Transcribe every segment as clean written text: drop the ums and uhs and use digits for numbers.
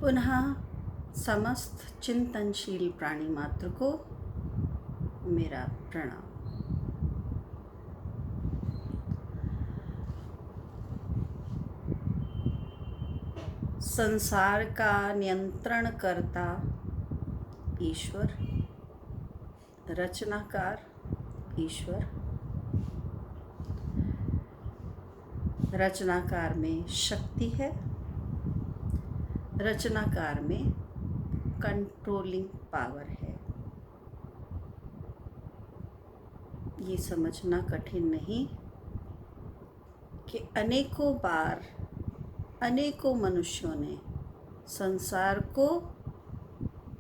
पुनः समस्त चिंतनशील प्राणी मात्र को मेरा प्रणाम। संसार का नियंत्रण करता ईश्वर, रचनाकार ईश्वर, रचनाकार में शक्ति है, रचनाकार में कंट्रोलिंग पावर है। ये समझना कठिन नहीं कि अनेकों बार अनेकों मनुष्यों ने संसार को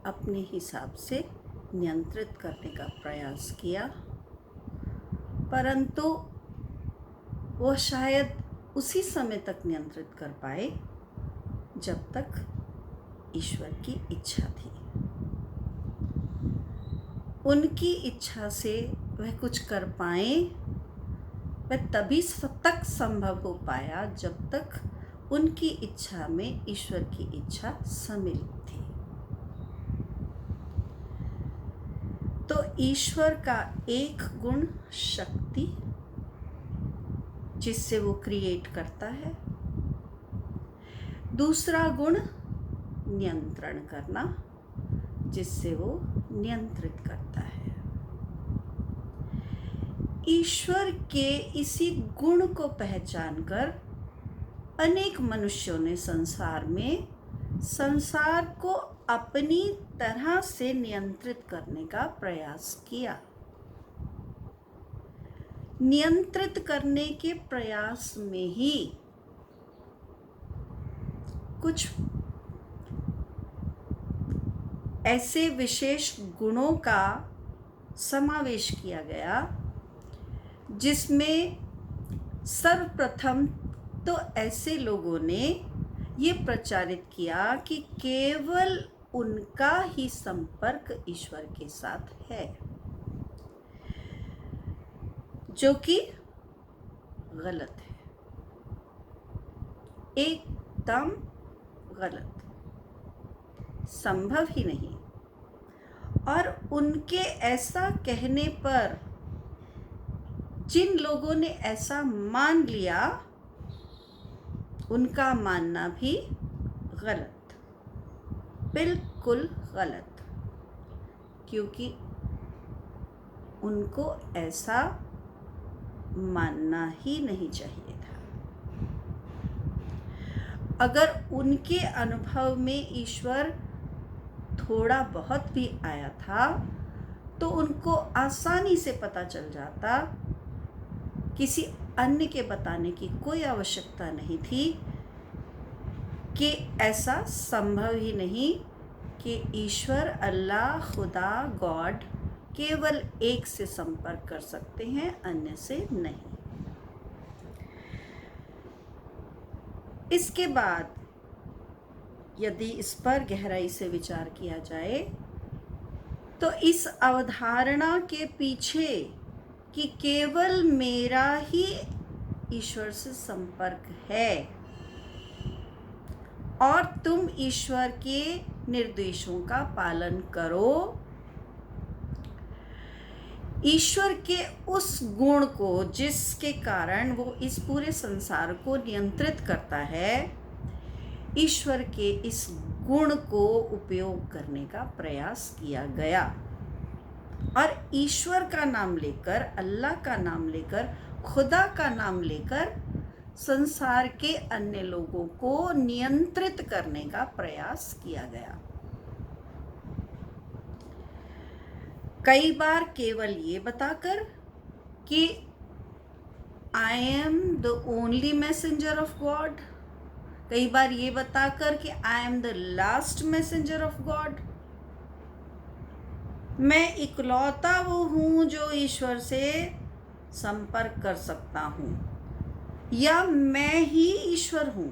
अपने हिसाब से नियंत्रित करने का प्रयास किया, परंतु वह शायद उसी समय तक नियंत्रित कर पाए जब तक ईश्वर की इच्छा थी। उनकी इच्छा से वह कुछ कर पाए, वह तभी तक संभव हो पाया जब तक उनकी इच्छा में ईश्वर की इच्छा सम्मिलित थी। तो ईश्वर का एक गुण शक्ति, जिससे वो क्रिएट करता है। दूसरा गुण नियंत्रण करना, जिससे वो नियंत्रित करता है। ईश्वर के इसी गुण को पहचानकर अनेक मनुष्यों ने संसार को अपनी तरह से नियंत्रित करने का प्रयास किया। नियंत्रित करने के प्रयास में ही कुछ ऐसे विशेष गुणों का समावेश किया गया, जिसमें सर्वप्रथम तो ऐसे लोगों ने ये प्रचारित किया कि केवल उनका ही संपर्क ईश्वर के साथ है, जो कि गलत है, एकदम गलत, संभव ही नहीं। और उनके ऐसा कहने पर जिन लोगों ने ऐसा मान लिया, उनका मानना भी गलत, बिल्कुल गलत, क्योंकि उनको ऐसा मानना ही नहीं चाहिए था। अगर उनके अनुभव में ईश्वर थोड़ा बहुत भी आया था, तो उनको आसानी से पता चल जाता, किसी अन्य के बताने की कोई आवश्यकता नहीं थी कि ऐसा संभव ही नहीं कि ईश्वर, अल्लाह, खुदा, गॉड केवल एक से संपर्क कर सकते हैं, अन्य से नहीं। इसके बाद यदि इस पर गहराई से विचार किया जाए, तो इस अवधारणा के पीछे कि केवल मेरा ही ईश्वर से संपर्क है और तुम ईश्वर के निर्देशों का पालन करो, ईश्वर के उस गुण को जिसके कारण वो इस पूरे संसार को नियंत्रित करता है, ईश्वर के इस गुण को उपयोग करने का प्रयास किया गया। और ईश्वर का नाम लेकर, अल्लाह का नाम लेकर, खुदा का नाम लेकर संसार के अन्य लोगों को नियंत्रित करने का प्रयास किया गया। कई बार केवल ये बताकर कि I am the only messenger of God, कई बार ये बताकर कि I am the last messenger of God, मैं इकलौता वो हूँ जो ईश्वर से संपर्क कर सकता हूँ, या मैं ही ईश्वर हूँ,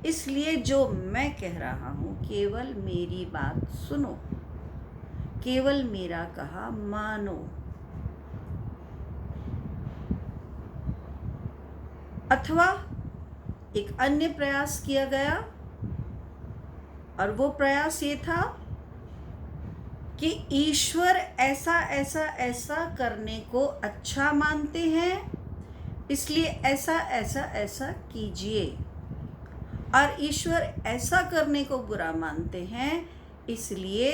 इसलिए जो मैं कह रहा हूँ केवल मेरी बात सुनो, केवल मेरा कहा मानो। अथवा एक अन्य प्रयास किया गया और वो प्रयास ये था कि ईश्वर ऐसा ऐसा ऐसा करने को अच्छा मानते हैं, इसलिए ऐसा ऐसा ऐसा कीजिए, और ईश्वर ऐसा करने को बुरा मानते हैं, इसलिए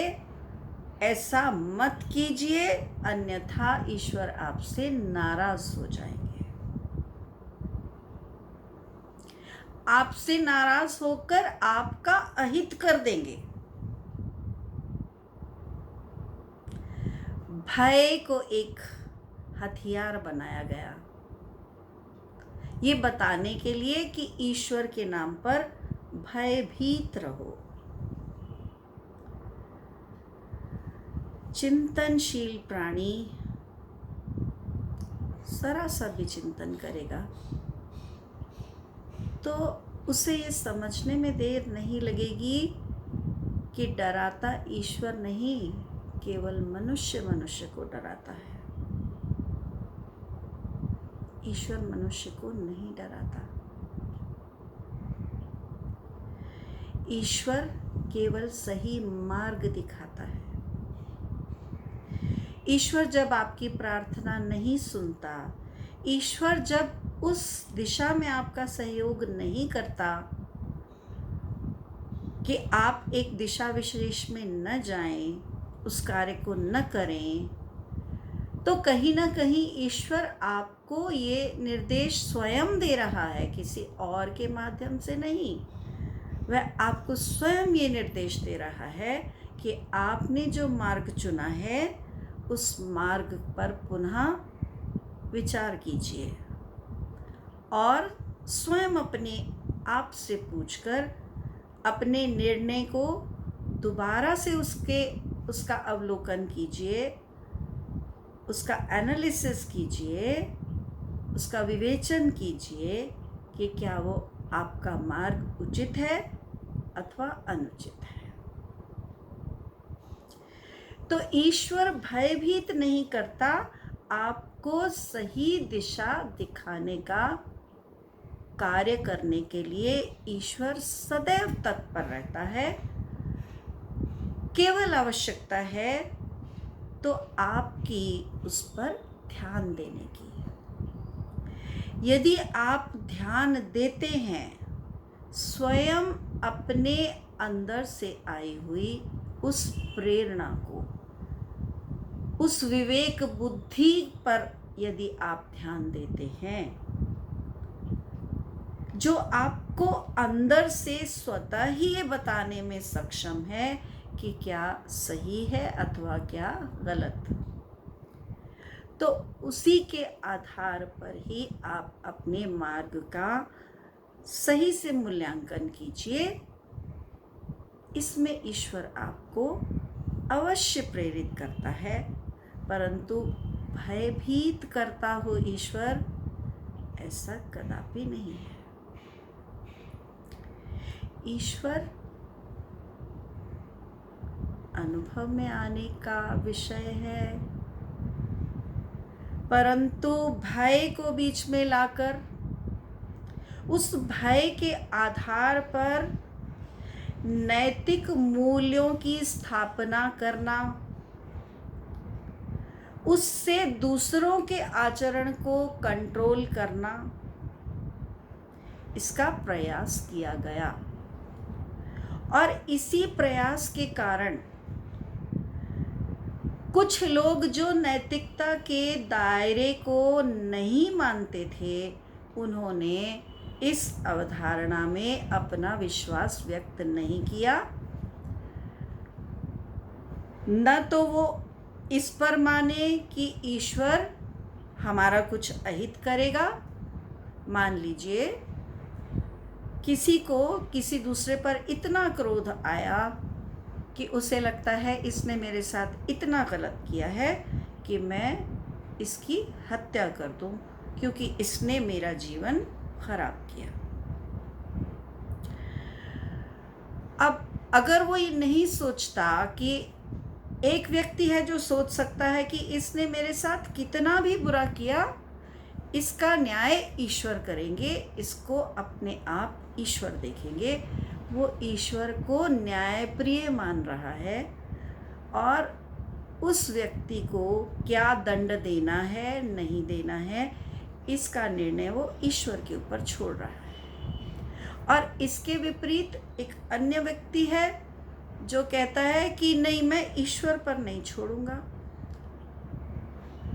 ऐसा मत कीजिए, अन्यथा ईश्वर आपसे नाराज हो जाएंगे। आपसे नाराज होकर आपका अहित कर देंगे। भय को एक हथियार बनाया गया, ये बताने के लिए कि ईश्वर के नाम पर भयभीत रहो। चिंतनशील प्राणी जरा सा भी चिंतन करेगा तो उसे ये समझने में देर नहीं लगेगी कि डराता ईश्वर नहीं, केवल मनुष्य मनुष्य को डराता है। ईश्वर मनुष्य को नहीं डराता। ईश्वर केवल सही मार्ग दिखाता है। ईश्वर जब आपकी प्रार्थना नहीं सुनता, ईश्वर जब उस दिशा में आपका सहयोग नहीं करता कि आप एक दिशा विशेष में न जाएं, उस कार्य को न करें, तो कहीं ना कहीं ईश्वर आपको ये निर्देश स्वयं दे रहा है, किसी और के माध्यम से नहीं। वह आपको स्वयं ये निर्देश दे रहा है कि आपने जो मार्ग चुना है उस मार्ग पर पुनः विचार कीजिए और स्वयं अपने आप से पूछकर अपने निर्णय को दोबारा से उसका अवलोकन कीजिए, उसका एनालिसिस कीजिए, उसका विवेचन कीजिए कि क्या वो आपका मार्ग उचित है अथवा अनुचित है। तो ईश्वर भयभीत नहीं करता, आपको सही दिशा दिखाने का कार्य करने के लिए ईश्वर सदैव तत्पर रहता है। केवल आवश्यकता है तो आपकी उस पर ध्यान देने की। यदि आप ध्यान देते हैं, स्वयं अपने अंदर से आई हुई उस प्रेरणा को, उस विवेक बुद्धि पर यदि आप ध्यान देते हैं, जो आपको अंदर से स्वतः ही ये बताने में सक्षम है कि क्या सही है अथवा क्या गलत, तो उसी के आधार पर ही आप अपने मार्ग का सही से मूल्यांकन कीजिए। इसमें ईश्वर आपको अवश्य प्रेरित करता है, परंतु भयभीत करता हो ईश्वर, ऐसा कदापि नहीं है। ईश्वर अनुभव में आने का विषय है, परंतु भय को बीच में लाकर उस भय के आधार पर नैतिक मूल्यों की स्थापना करना, उससे दूसरों के आचरण को कंट्रोल करना, इसका प्रयास किया गया। और इसी प्रयास के कारण कुछ लोग जो नैतिकता के दायरे को नहीं मानते थे, उन्होंने इस अवधारणा में अपना विश्वास व्यक्त नहीं किया। न तो वो इस पर माने कि ईश्वर हमारा कुछ अहित करेगा। मान लीजिए किसी को किसी दूसरे पर इतना क्रोध आया कि उसे लगता है इसने मेरे साथ इतना गलत किया है कि मैं इसकी हत्या कर दूं, क्योंकि इसने मेरा जीवन खराब किया। अब अगर वो ये नहीं सोचता कि एक व्यक्ति है जो सोच सकता है कि इसने मेरे साथ कितना भी बुरा किया, इसका न्याय ईश्वर करेंगे, इसको अपने आप ईश्वर देखेंगे, वो ईश्वर को न्यायप्रिय मान रहा है और उस व्यक्ति को क्या दंड देना है नहीं देना है इसका निर्णय वो ईश्वर के ऊपर छोड़ रहा है। और इसके विपरीत एक अन्य व्यक्ति है जो कहता है कि नहीं, मैं ईश्वर पर नहीं छोड़ूंगा,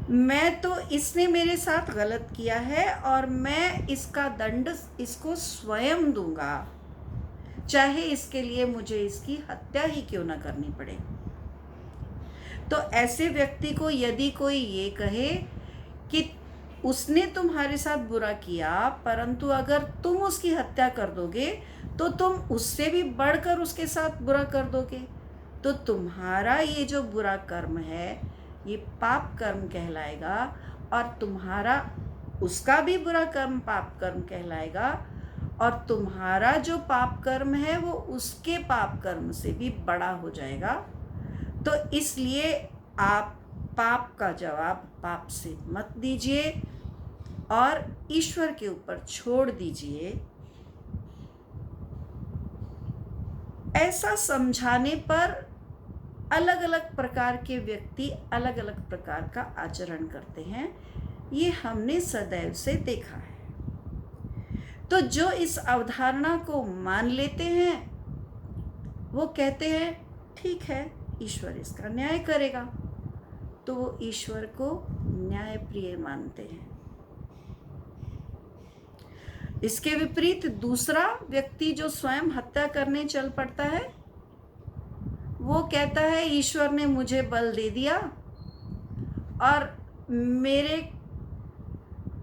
मैं तो इसने मेरे साथ गलत किया है और मैं इसका दंड इसको स्वयं दूंगा, चाहे इसके लिए मुझे इसकी हत्या ही क्यों ना करनी पड़े। तो ऐसे व्यक्ति को यदि कोई ये कहे कि उसने तुम्हारे साथ बुरा किया, परंतु अगर तुम उसकी हत्या कर दोगे तो तुम उससे भी बढ़कर उसके साथ बुरा कर दोगे, तो तुम्हारा ये जो बुरा कर्म है ये पाप कर्म कहलाएगा और तुम्हारा उसका भी बुरा कर्म पाप कर्म कहलाएगा और तुम्हारा जो पाप कर्म है वो उसके पाप कर्म से भी बड़ा हो जाएगा। तो इसलिए आप पाप का जवाब पाप से मत दीजिए और ईश्वर के ऊपर छोड़ दीजिए। ऐसा समझाने पर अलग अलग प्रकार के व्यक्ति अलग अलग प्रकार का आचरण करते हैं, ये हमने सदैव से देखा है। तो जो इस अवधारणा को मान लेते हैं वो कहते हैं ठीक है, ईश्वर इसका न्याय करेगा, तो वो ईश्वर को न्यायप्रिय मानते हैं। इसके विपरीत दूसरा व्यक्ति जो स्वयं हत्या करने चल पड़ता है वो कहता है ईश्वर ने मुझे बल दे दिया और मेरे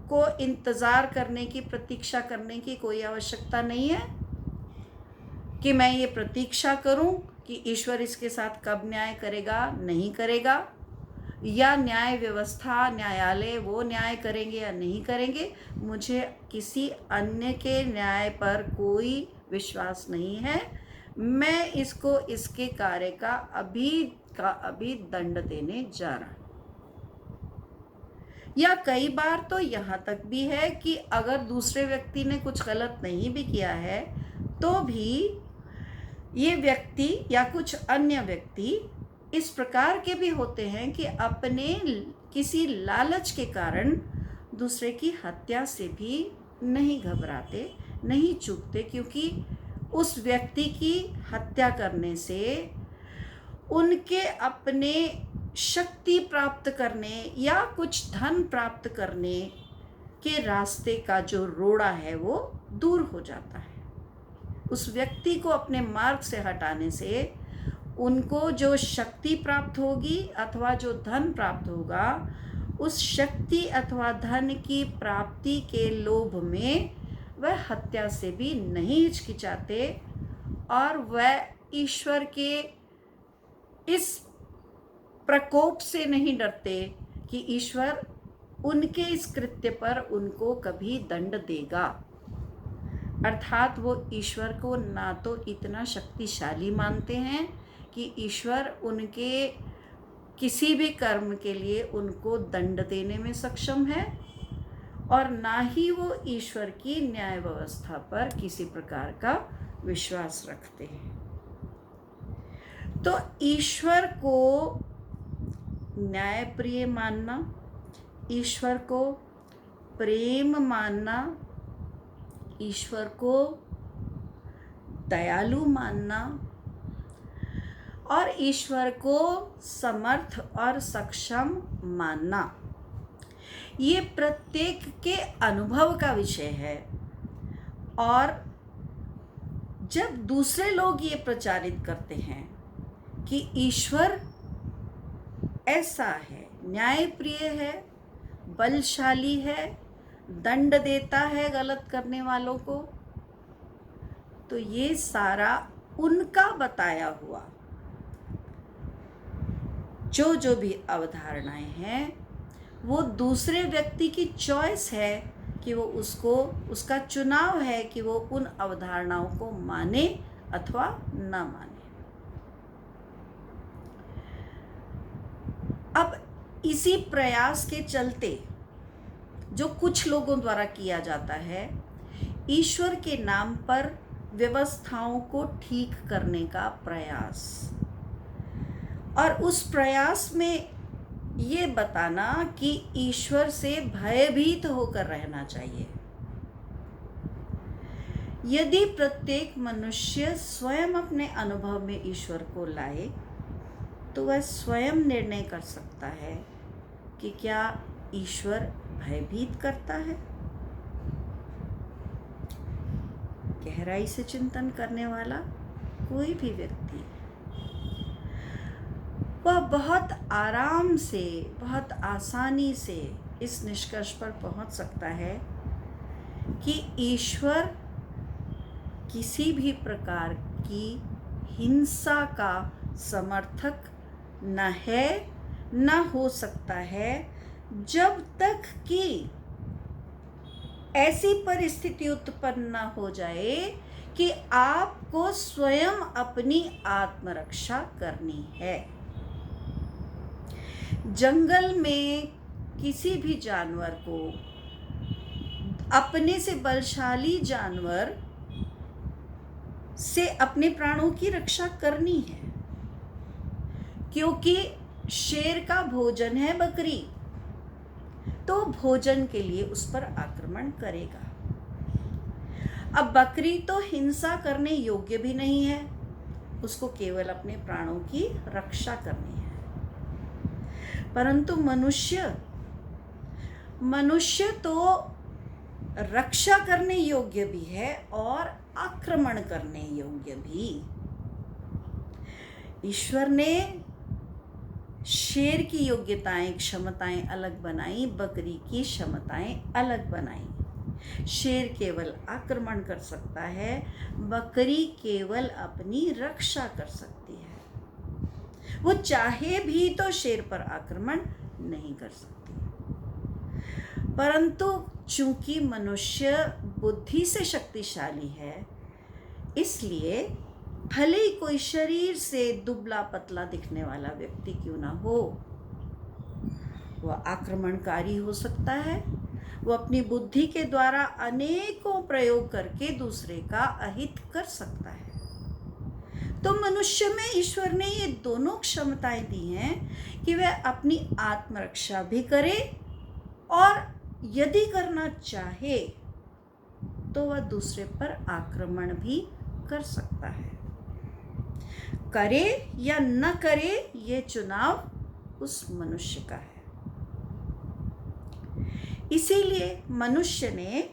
को इंतज़ार करने की, प्रतीक्षा करने की कोई आवश्यकता नहीं है कि मैं ये प्रतीक्षा करूं कि ईश्वर इसके साथ कब न्याय करेगा नहीं करेगा, या न्याय व्यवस्था न्यायालय वो न्याय करेंगे या नहीं करेंगे। मुझे किसी अन्य के न्याय पर कोई विश्वास नहीं है, मैं इसको इसके कार्य का अभी दंड देने जा रहा हूं। या कई बार तो यहाँ तक भी है कि अगर दूसरे व्यक्ति ने कुछ गलत नहीं भी किया है तो भी ये व्यक्ति या कुछ अन्य व्यक्ति इस प्रकार के भी होते हैं कि अपने किसी लालच के कारण दूसरे की हत्या से भी नहीं घबराते, नहीं चूकते, क्योंकि उस व्यक्ति की हत्या करने से उनके अपने शक्ति प्राप्त करने या कुछ धन प्राप्त करने के रास्ते का जो रोड़ा है वो दूर हो जाता है। उस व्यक्ति को अपने मार्ग से हटाने से उनको जो शक्ति प्राप्त होगी अथवा जो धन प्राप्त होगा, उस शक्ति अथवा धन की प्राप्ति के लोभ में वह हत्या से भी नहीं हिचकिचाते और वह ईश्वर के इस प्रकोप से नहीं डरते कि ईश्वर उनके इस कृत्य पर उनको कभी दंड देगा। अर्थात वो ईश्वर को ना तो इतना शक्तिशाली मानते हैं कि ईश्वर उनके किसी भी कर्म के लिए उनको दंड देने में सक्षम है, और ना ही वो ईश्वर की न्याय व्यवस्था पर किसी प्रकार का विश्वास रखते हैं। तो ईश्वर को न्यायप्रिय मानना, ईश्वर को प्रेम मानना, ईश्वर को दयालु मानना और ईश्वर को समर्थ और सक्षम मानना, ये प्रत्येक के अनुभव का विषय है। और जब दूसरे लोग ये प्रचारित करते हैं कि ईश्वर ऐसा है, न्यायप्रिय है, बलशाली है, दंड देता है गलत करने वालों को, तो ये सारा उनका बताया हुआ जो भी अवधारणाएं हैं वो दूसरे व्यक्ति की चॉइस है कि वो उसका चुनाव है कि वो उन अवधारणाओं को माने अथवा ना माने। अब इसी प्रयास के चलते जो कुछ लोगों द्वारा किया जाता है, ईश्वर के नाम पर व्यवस्थाओं को ठीक करने का प्रयास, और उस प्रयास में ये बताना कि ईश्वर से भयभीत होकर रहना चाहिए। यदि प्रत्येक मनुष्य स्वयं अपने अनुभव में ईश्वर को लाए तो वह स्वयं निर्णय कर सकता है कि क्या ईश्वर भयभीत करता है। गहराई से चिंतन करने वाला कोई भी व्यक्ति वह बहुत आराम से, बहुत आसानी से इस निष्कर्ष पर पहुंच सकता है कि ईश्वर किसी भी प्रकार की हिंसा का समर्थक न है, न हो सकता है, जब तक कि ऐसी परिस्थिति उत्पन्न न हो जाए कि आपको स्वयं अपनी आत्मरक्षा करनी है। जंगल में किसी भी जानवर को अपने से बलशाली जानवर से अपने प्राणों की रक्षा करनी है, क्योंकि शेर का भोजन है बकरी, तो भोजन के लिए उस पर आक्रमण करेगा। अब बकरी तो हिंसा करने योग्य भी नहीं है, उसको केवल अपने प्राणों की रक्षा करनी है। परंतु मनुष्य तो रक्षा करने योग्य भी है और आक्रमण करने योग्य भी। ईश्वर ने शेर की योग्यताएं, क्षमताएं अलग बनाई, बकरी की क्षमताएं अलग बनाई। शेर केवल आक्रमण कर सकता है, बकरी केवल अपनी रक्षा कर सकती है। वो चाहे भी तो शेर पर आक्रमण नहीं कर सकती। परंतु चूंकि मनुष्य बुद्धि से शक्तिशाली है, इसलिए भले ही कोई शरीर से दुबला पतला दिखने वाला व्यक्ति क्यों ना हो, वह आक्रमणकारी हो सकता है। वो अपनी बुद्धि के द्वारा अनेकों प्रयोग करके दूसरे का अहित कर सकता है। तो मनुष्य में ईश्वर ने ये दोनों क्षमताएं दी हैं कि वह अपनी आत्मरक्षा भी करे और यदि करना चाहे तो वह दूसरे पर आक्रमण भी कर सकता है। करे या न करे, ये चुनाव उस मनुष्य का है। इसीलिए मनुष्य ने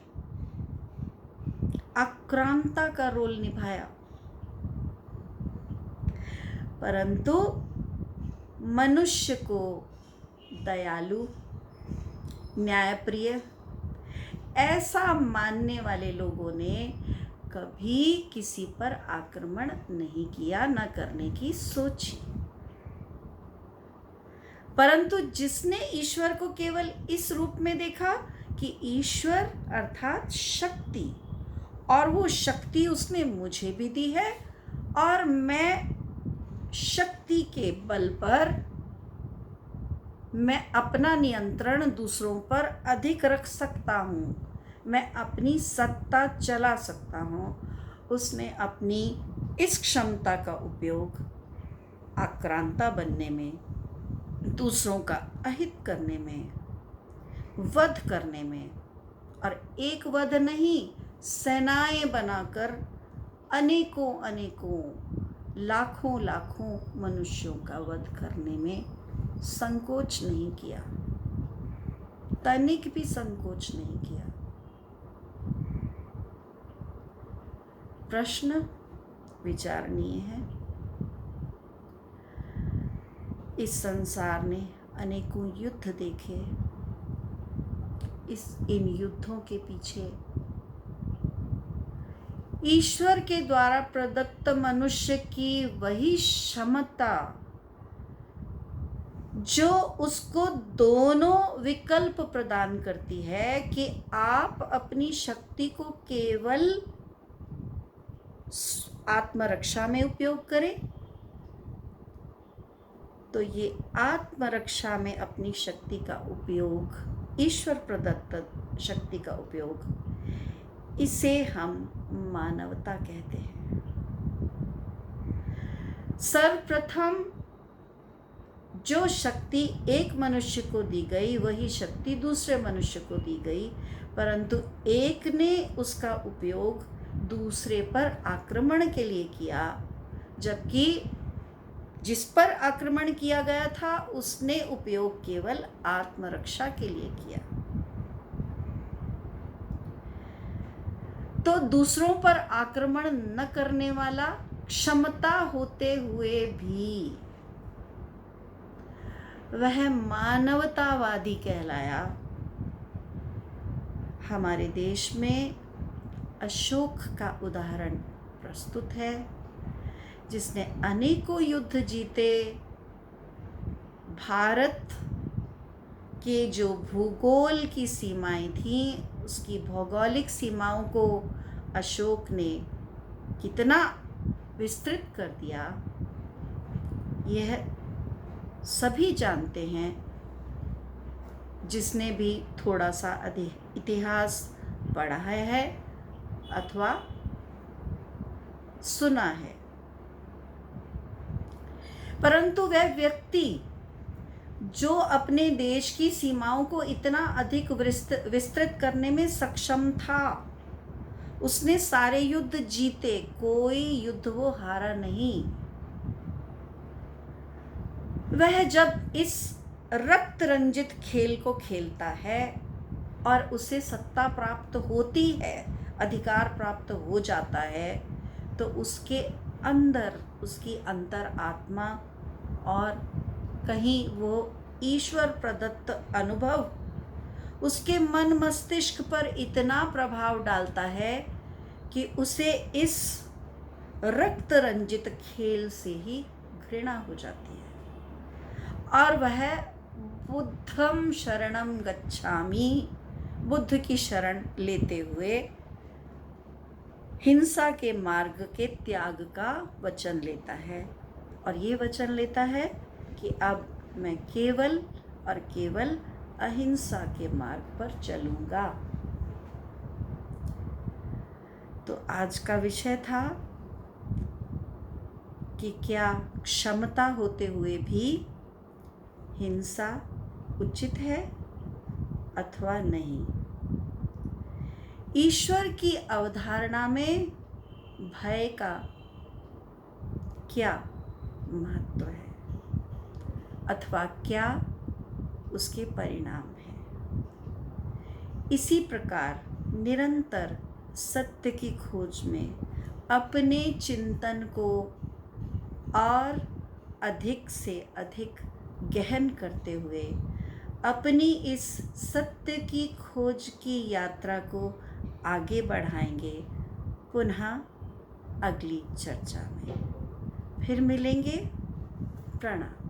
आक्रांता का रोल निभाया, परंतु मनुष्य को दयालु, न्यायप्रिय ऐसा मानने वाले लोगों ने कभी किसी पर आक्रमण नहीं किया, न करने की सोची। परंतु जिसने ईश्वर को केवल इस रूप में देखा कि ईश्वर अर्थात शक्ति, और वो शक्ति उसने मुझे भी दी है और मैं शक्ति के बल पर मैं अपना नियंत्रण दूसरों पर अधिक रख सकता हूँ, मैं अपनी सत्ता चला सकता हूँ, उसने अपनी इस क्षमता का उपयोग आक्रांता बनने में, दूसरों का अहित करने में, वध करने में, और एक वध नहीं, सेनाएं बनाकर अनेकों अनेकों, लाखों लाखों मनुष्यों का वध करने में संकोच नहीं किया, तनिक भी संकोच नहीं किया। प्रश्न विचारणीय है। इस संसार ने अनेकों युद्ध देखे, इन युद्धों के पीछे ईश्वर के द्वारा प्रदत्त मनुष्य की वही क्षमता जो उसको दोनों विकल्प प्रदान करती है कि आप अपनी शक्ति को केवल आत्मरक्षा में उपयोग करें, तो ये आत्मरक्षा में अपनी शक्ति का उपयोग, ईश्वर प्रदत्त शक्ति का उपयोग इसे हम मानवता कहते हैं। सर्वप्रथम जो शक्ति एक मनुष्य को दी गई वही शक्ति दूसरे मनुष्य को दी गई, परंतु एक ने उसका उपयोग दूसरे पर आक्रमण के लिए किया, जबकि जिस पर आक्रमण किया गया था उसने उपयोग केवल आत्मरक्षा के लिए किया। तो दूसरों पर आक्रमण न करने वाला क्षमता होते हुए भी वह मानवतावादी कहलाया। हमारे देश में अशोक का उदाहरण प्रस्तुत है, जिसने अनेकों युद्ध जीते। भारत के जो भूगोल की सीमाएं थीं, उसकी भौगोलिक सीमाओं को अशोक ने कितना विस्तृत कर दिया, यह सभी जानते हैं जिसने भी थोड़ा सा अधिक इतिहास पढ़ा है अथवा सुना है। परंतु वह व्यक्ति जो अपने देश की सीमाओं को इतना अधिक विस्तृत करने में सक्षम था, उसने सारे युद्ध जीते, कोई युद्ध वो हारा नहीं। वह जब इस रक्त रंजित खेल को खेलता है और उसे सत्ता प्राप्त होती है, अधिकार प्राप्त हो जाता है, तो उसके अंदर उसकी अंतर आत्मा और कहीं वो ईश्वर प्रदत्त अनुभव उसके मन मस्तिष्क पर इतना प्रभाव डालता है कि उसे इस रक्त रंजित खेल से ही घृणा हो जाती है और वह बुद्धम शरणम गच्छामि, बुद्ध की शरण लेते हुए हिंसा के मार्ग के त्याग का वचन लेता है और ये वचन लेता है कि अब मैं केवल और केवल अहिंसा के मार्ग पर चलूँगा। तो आज का विषय था कि क्या क्षमता होते हुए भी हिंसा उचित है अथवा नहीं। ईश्वर की अवधारणा में भय का क्या महत्व है अथवा क्या उसके परिणाम हैं। इसी प्रकार निरंतर सत्य की खोज में अपने चिंतन को और अधिक से अधिक गहन करते हुए अपनी इस सत्य की खोज की यात्रा को आगे बढ़ाएंगे। पुनः अगली चर्चा में फिर मिलेंगे। प्रणाम।